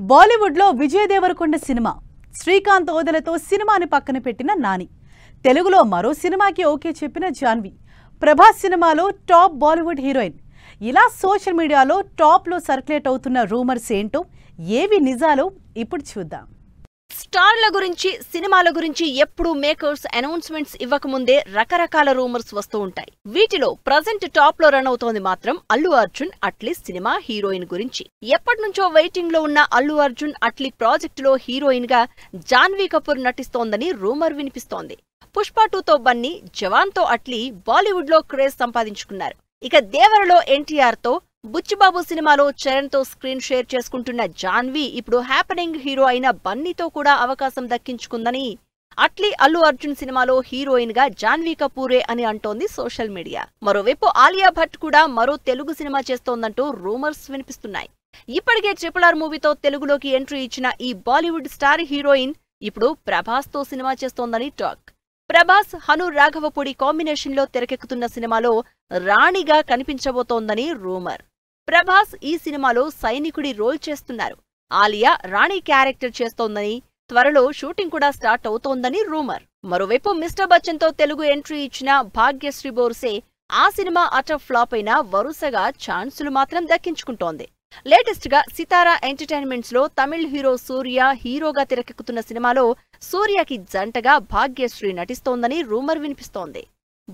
బాలీవుడ్ లో విజయ్ దేవరకొండ సినిమా శ్రీకాంత్ ఓదెలతో సినిమాని పక్కన పెట్టిన నాని, తెలుగులో మరో సినిమాకి ఓకే చెప్పిన జాన్వి, ప్రభాస్ సినిమాలో టాప్ బాలీవుడ్ హీరోయిన్. ఇలా సోషల్ మీడియాలో టాప్ లో సర్క్యులేట్ అవుతున్న రూమర్స్ ఏంటో, ఏవి నిజాలో ఇప్పుడు చూద్దాం. స్టార్ల గురించి సినిమాల గురించి ఎప్పుడు మేకర్స్ అనౌన్స్మెంట్స్ ఇవ్వకముందే రకరకాల రూమర్స్ వస్తూ ఉంటాయి. వీటిలో ప్రజెంట్ టాప్ లో రన్ అవుతోంది మాత్రం అల్లు అర్జున్ అట్లీ సినిమా హీరోయిన్ గురించి. ఎప్పటినుంచో వెయిటింగ్ లో ఉన్న అల్లు అర్జున్ అట్లీ ప్రాజెక్టులో హీరోయిన్ గా జాన్వీ కపూర్ నటిస్తోందని రూమర్ వినిపిస్తోంది. పుష్ప 2తో బన్నీ, జవాన్తో అట్లీ బాలీవుడ్ లో క్రేజ్ సంపాదించుకున్నారు. ఇక దేవరలో ఎన్టీఆర్ తో, బుచ్చిబాబు సినిమాలో చరణ్ తో స్క్రీన్ షేర్ చేసుకుంటున్న జాన్వీ ఇప్పుడు హ్యాపెనింగ్ హీరో అయిన బన్నీతో కూడా అవకాశం దక్కించుకుందని అట్లీ అల్లు అర్జున్ సినిమాలో హీరోయిన్ గా జాన్వీ కపూరే అని అంటోంది సోషల్ మీడియా. మరోవైపు ఆలియా భట్ కూడా మరో తెలుగు సినిమా చేస్తోందంటూ రూమర్స్ వినిపిస్తున్నాయి. ఇప్పటికే RRR మూవీతో తెలుగులోకి ఎంట్రీ ఇచ్చిన ఈ బాలీవుడ్ స్టార్ హీరోయిన్ ఇప్పుడు ప్రభాస్ తో సినిమా చేస్తోందని టాక్. ప్రభాస్, హను రాఘవపూడి కాంబినేషన్ లో తెరకెక్కుతున్న సినిమాలో రాణిగా కనిపించబోతోందని రూమర్. ప్రభాస్ ఈ సినిమాలో సైనికుడి రోల్ చేస్తున్నారు. ఆలియా రాణి క్యారెక్టర్ చేస్తోందని, త్వరలో షూటింగ్ కూడా స్టార్ట్ అవుతోందని రూమర్. మరోవైపు మిస్టర్ బచ్చన్ తో తెలుగు ఎంట్రీ ఇచ్చిన భాగ్యశ్రీ బోర్సే ఆ సినిమా అటర్ ఫ్లాప్ అయినా వరుసగా ఛాన్సులు మాత్రం దక్కించుకుంటోంది. లేటెస్ట్ గా సితారా ఎంటర్టైన్మెంట్స్ లో తమిళ్ హీరో సూర్య హీరోగా తెరకెక్కుతున్న సినిమాలో సూర్యకి జంటగా భాగ్యశ్రీ నటిస్తోందని రూమర్ వినిపిస్తోంది.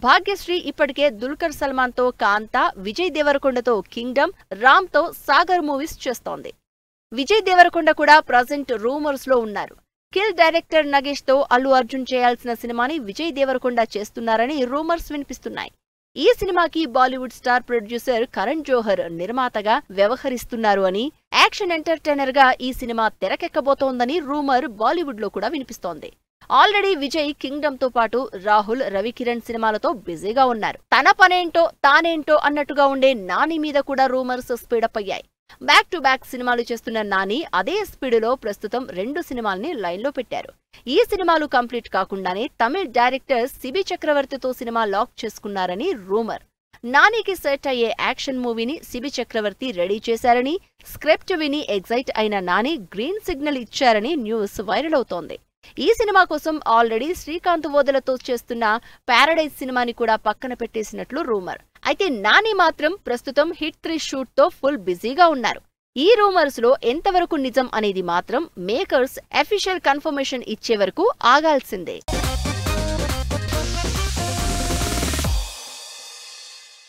భాగ్యశ్రీ ఇప్పటికే దుల్కర్ సల్మాన్ తో కాంతా, విజయ్ దేవరకొండతో కింగ్డమ్, రామ్ తో సాగర్ మూవీస్ చేస్తోంది. విజయ్ దేవరకొండ కూడా ప్రజెంట్ రూమర్స్ లో ఉన్నారు. కిల్ డైరెక్టర్ నగేష్ తో అల్లు అర్జున్ చేయాల్సిన సినిమాని విజయ్ దేవరకొండ చేస్తున్నారని రూమర్స్ వినిపిస్తున్నాయి. ఈ సినిమాకి బాలీవుడ్ స్టార్ ప్రొడ్యూసర్ కరణ్ జోహర్ నిర్మాతగా వ్యవహరిస్తున్నారు అని, యాక్షన్ ఎంటర్టైనర్ గా ఈ సినిమా తెరకెక్కబోతోందని రూమర్ బాలీవుడ్ లో కూడా వినిపిస్తోంది. ఆల్రెడీ విజయ్ కింగ్డమ్ తో పాటు రాహుల్, రవికిరణ్ సినిమాలతో బిజీగా ఉన్నారు. తన పనేంటో తానేంటో అన్నట్టుగా ఉండే నాని మీద కూడా రూమర్స్ స్పీడప్ అయ్యాయి. బ్యాక్ టు బ్యాక్ సినిమాలు చేస్తున్న నాని అదే స్పీడులో ప్రస్తుతం 2 సినిమాల్ని లైన్లో పెట్టారు. ఈ సినిమాలు కంప్లీట్ కాకుండానే తమిళ్ డైరెక్టర్ సిబి చక్రవర్తితో సినిమా లాక్ చేసుకున్నారని రూమర్. నానికి సెట్ అయ్యే యాక్షన్ మూవీని సిబి చక్రవర్తి రెడీ చేశారని, స్క్రిప్ట్ విని ఎగ్జైట్ అయిన నాని గ్రీన్ సిగ్నల్ ఇచ్చారని న్యూస్ వైరల్ అవుతోంది. ఈ సినిమా కోసం ఆల్రెడీ శ్రీకాంత్ ఓదెలతో చేస్తున్న పారడైజ్ సినిమాని కూడా పక్కన పెట్టేసినట్లు రూమర్. అయితే నాని మాత్రం ప్రస్తుతం హిట్ 3 షూట్ తో ఫుల్ బిజీగా ఉన్నారు. ఈ రూమర్స్ లో ఎంతవరకు నిజం అనేది మాత్రం మేకర్స్ అఫీషియల్ కన్ఫర్మేషన్ ఇచ్చే వరకు ఆగాల్సిందే.